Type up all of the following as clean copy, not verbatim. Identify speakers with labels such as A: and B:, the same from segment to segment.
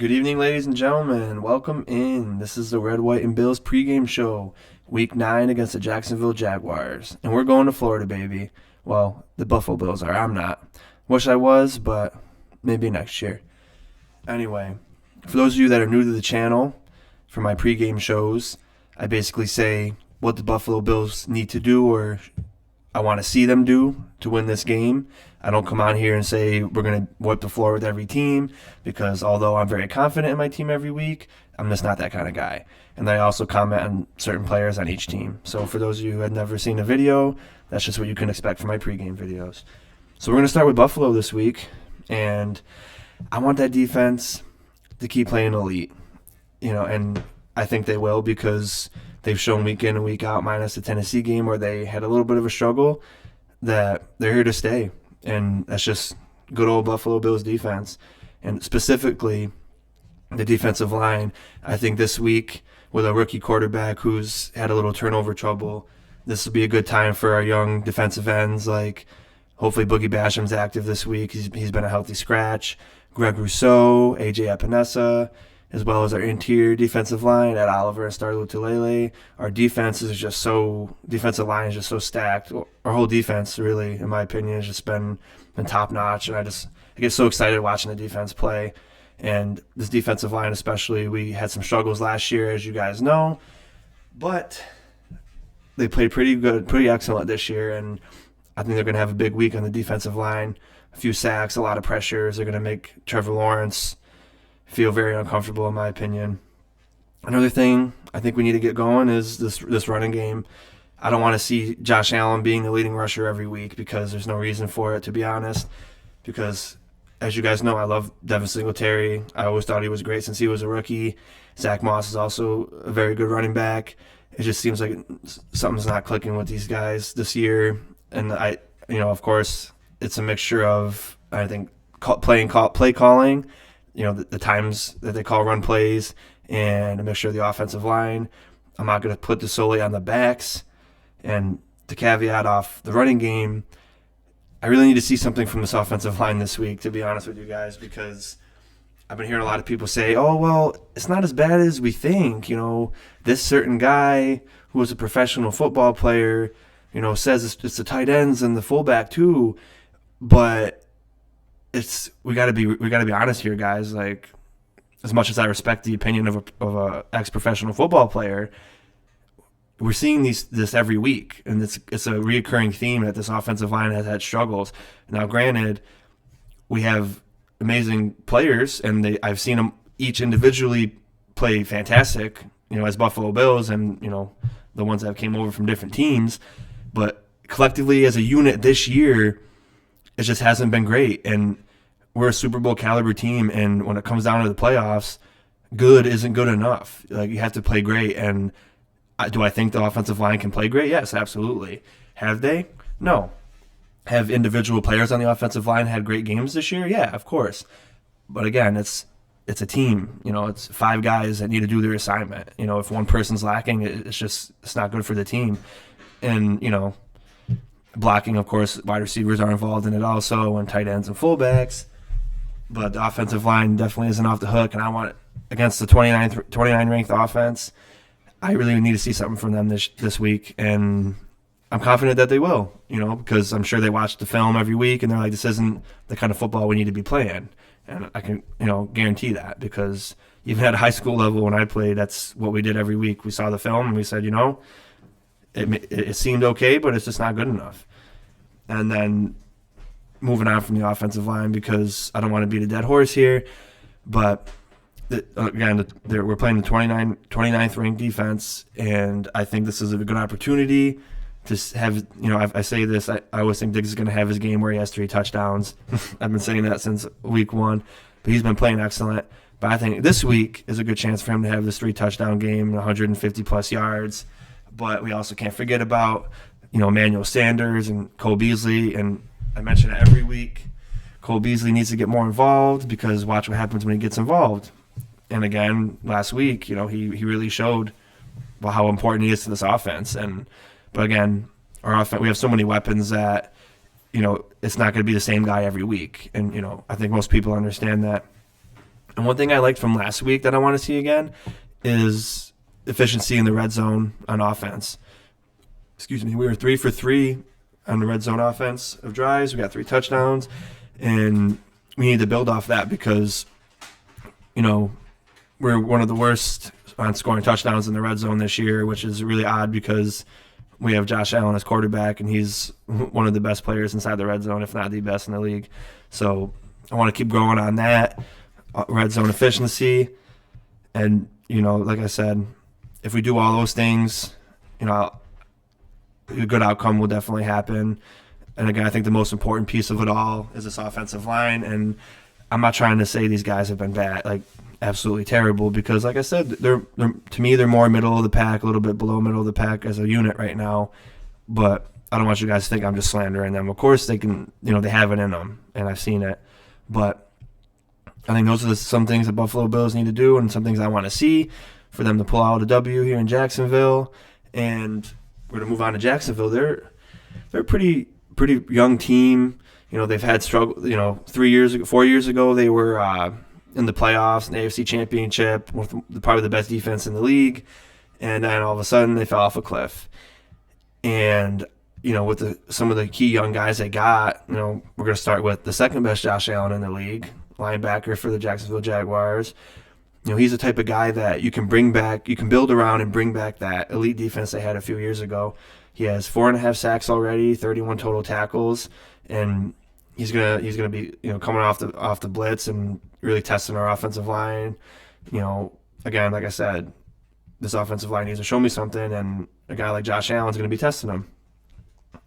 A: Good evening, ladies and gentlemen. Welcome in. This is the Red, White, and Bills pregame show, Week 9 against the Jacksonville Jaguars. And we're going to Florida, baby. Well, the Buffalo Bills are. I'm not. Wish I was, but maybe next year. Anyway, for those of you that are new to the channel, for my pregame shows, I basically say what the Buffalo Bills need to do or I want to see them do to win this game. I don't come on here and say we're going to wipe the floor with every team because although I'm very confident in my team every week, I'm just not that kind of guy. And then I also comment on certain players on each team. So for those of you who have never seen a video, that's just what you can expect from my pregame videos. So we're going to start with Buffalo this week, and I want that defense to keep playing elite. And I think they will because they've shown week in and week out, minus the Tennessee game where they had a little bit of a struggle, that they're here to stay. And that's just good old Buffalo Bills defense. And specifically, the defensive line. I think this week, with a rookie quarterback who's had a little turnover trouble, this will be a good time for our young defensive ends. Like, hopefully Boogie Basham's active this week. He's been a healthy scratch. Greg Rousseau, A.J. Epinesa, as well as our interior defensive line at Oliver and Star Lotulelei. Our defensive line is just so stacked. Our whole defense, really, in my opinion, has just been top notch. And I get so excited watching the defense play. And this defensive line, especially, we had some struggles last year, as you guys know, but they played pretty good, pretty excellent this year. And I think they're going to have a big week on the defensive line. A few sacks, a lot of pressures. They're going to make Trevor Lawrence feel very uncomfortable, in my opinion. Another thing I think we need to get going is this running game. I don't want to see Josh Allen being the leading rusher every week because there's no reason for it, to be honest. Because, as you guys know, I love Devin Singletary. I always thought he was great since he was a rookie. Zach Moss is also a very good running back. It just seems like something's not clicking with these guys this year. And of course, it's a mixture of, I think, play calling, the times that they call run plays, and a mixture of the offensive line. I'm not going to put this solely on the backs. And to caveat off the running game, I really need to see something from this offensive line this week, to be honest with you guys, because I've been hearing a lot of people say, oh, well, it's not as bad as we think. This certain guy who was a professional football player, says it's the tight ends and the fullback too. But we got to be honest here, guys. Like, as much as I respect the opinion of a ex-professional football player, we're seeing this every week, and it's a reoccurring theme that this offensive line has had struggles. Now, granted, we have amazing players, and I've seen them each individually play fantastic, as Buffalo Bills, and the ones that came over from different teams, but collectively as a unit this year, it just hasn't been great. And we're a Super Bowl caliber team, and when it comes down to the playoffs, good isn't good enough. Like, you have to play great. And do I think the offensive line can play great? Yes, absolutely. Have they? No. Have individual players on the offensive line had great games this year? Yeah, of course. But again, it's a team. It's five guys that need to do their assignment. If one person's lacking, it's not good for the team. And blocking, of course, wide receivers are involved in it also, and tight ends and fullbacks. But the offensive line definitely isn't off the hook, and I want it against the 29 ranked offense. I really need to see something from them this week, and I'm confident that they will, because I'm sure they watch the film every week, and they're like, this isn't the kind of football we need to be playing. And I can, guarantee that, because even at a high school level when I played, that's what we did every week. We saw the film, and we said, it seemed okay, but it's just not good enough. And then moving on from the offensive line, because I don't want to beat a dead horse here, but we're playing the 29th ranked defense, and I think this is a good opportunity to have, I say this, I always think Diggs is going to have his game where he has 3 touchdowns. I've been saying that since week 1, but he's been playing excellent. But I think this week is a good chance for him to have this 3-touchdown game, 150-plus yards. But we also can't forget about, Emmanuel Sanders and Cole Beasley, and I mention it every week. Cole Beasley needs to get more involved, because watch what happens when he gets involved. And again, last week, he really showed how important he is to this offense. But again, our offense, we have so many weapons that, it's not going to be the same guy every week. And, I think most people understand that. And one thing I liked from last week that I want to see again is efficiency in the red zone on offense. Excuse me. We were 3 for 3 on the red zone offense of drives. We got 3 touchdowns, and we need to build off that because, we're one of the worst on scoring touchdowns in the red zone this year, which is really odd because we have Josh Allen as quarterback, and he's one of the best players inside the red zone, if not the best in the league. So I want to keep growing on that red zone efficiency. And, like I said, if we do all those things, a good outcome will definitely happen. And again, I think the most important piece of it all is this offensive line. And I'm not trying to say these guys have been bad, like absolutely terrible, because like I said, they're to me, they're more middle of the pack, a little bit below middle of the pack as a unit right now. But I don't want you guys to think I'm just slandering them. Of course they can, they have it in them, and I've seen it. But I think those are some things the Buffalo Bills need to do, and some things I want to see for them to pull out a W here in Jacksonville. And we're going to move on to Jacksonville. They're a pretty young team. They've had struggle. 4 years ago, they were in the playoffs, in the AFC Championship, with probably the best defense in the league. And then all of a sudden, they fell off a cliff. And with some of the key young guys they got, we're going to start with the second best Josh Allen in the league, linebacker for the Jacksonville Jaguars. He's the type of guy that you can bring back, you can build around and bring back that elite defense they had a few years ago. He has 4.5 sacks already, 31 total tackles, and he's gonna be coming off the blitz and really testing our offensive line. Again, like I said, this offensive line needs to show me something, and a guy like Josh Allen's gonna be testing them.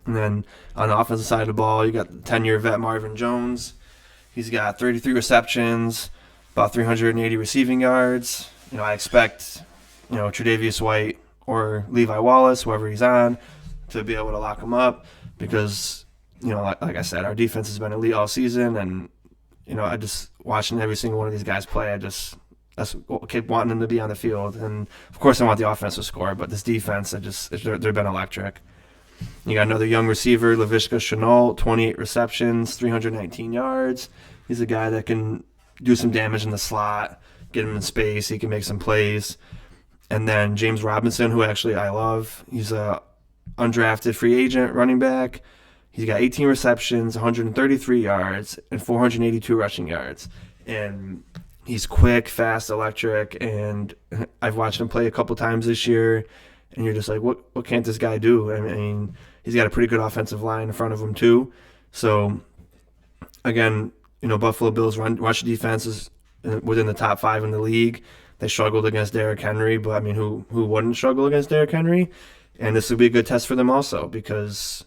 A: And then on the offensive side of the ball, you got the 10-year vet Marvin Jones. He's got 33 receptions, about 380 receiving yards. I expect, Tre'Davious White or Levi Wallace, whoever he's on, to be able to lock him up because, like I said, our defense has been elite all season, and, I just watching every single one of these guys play, I keep wanting them to be on the field. And, of course, I want the offense to score, but this defense, they've been electric. You got another young receiver, Laviska Shenault, 28 receptions, 319 yards. He's a guy that can do some damage in the slot, get him in space. He can make some plays. And then James Robinson, who actually I love. He's a undrafted free agent running back. He's got 18 receptions, 133 yards, and 482 rushing yards. And he's quick, fast, electric. And I've watched him play a couple times this year. And you're just like, what can't this guy do? I mean, he's got a pretty good offensive line in front of him too. So, again, Buffalo Bills rush defense is within the top 5 in the league. They struggled against Derrick Henry, but I mean, who wouldn't struggle against Derrick Henry? And this would be a good test for them also because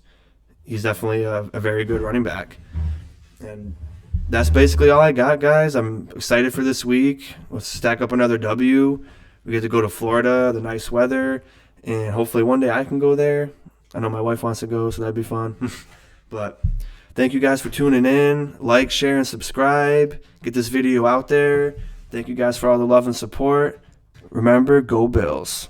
A: he's definitely a very good running back. And that's basically all I got, guys. I'm excited for this week. Let's stack up another W. We get to go to Florida, the nice weather. And hopefully one day I can go there. I know my wife wants to go, so that'd be fun. But thank you guys for tuning in. Like, share, and subscribe. Get this video out there. Thank you guys for all the love and support. Remember, go Bills.